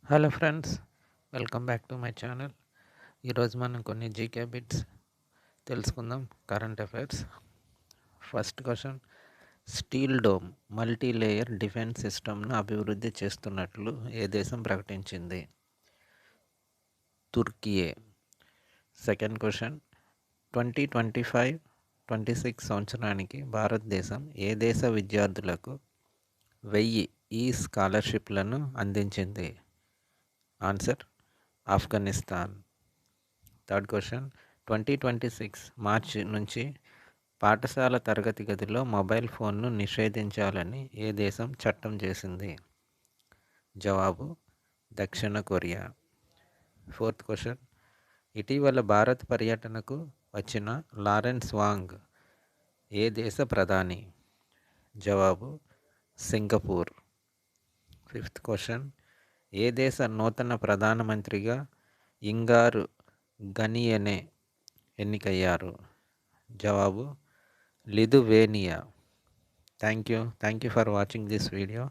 Hello friends, welcome back to my channel. ఈరోజు మనం కొన్ని జీకే బిట్స్ తెలుసుకుందాం. Current affairs. First question: steel dome multi layer defence సిస్టమ్ను అభివృద్ధి చేస్తున్నట్లు ఏ దేశం ప్రకటించింది? తుర్కియే. సెకండ్ క్వశ్చన్: 2025-26 సంవత్సరానికి భారతదేశం ఏ దేశ విద్యార్థులకు 1000 ఈ స్కాలర్షిప్లను అందించింది? ఆన్సర్: ఆఫ్ఘనిస్తాన్. థర్డ్ క్వశ్చన్: 2026 మార్చి నుంచి పాఠశాల తరగతి గదిలో మొబైల్ ఫోన్ను నిషేధించాలని ఏ దేశం చట్టం చేసింది? జవాబు: దక్షిణ కొరియా. ఫోర్త్ క్వశ్చన్: ఇటీవల భారత్ పర్యటనకు వచ్చిన లారెన్స్ వాంగ్ ఏ దేశ ప్రధాని? జవాబు: సింగపూర్. ఫిఫ్త్ క్వశ్చన్: ఏ దేశ నూతన ప్రధానమంత్రిగా ఇంగారు గనియనే ఎన్నికయ్యారు? జవాబు: Lithuania. Thank you for watching this video.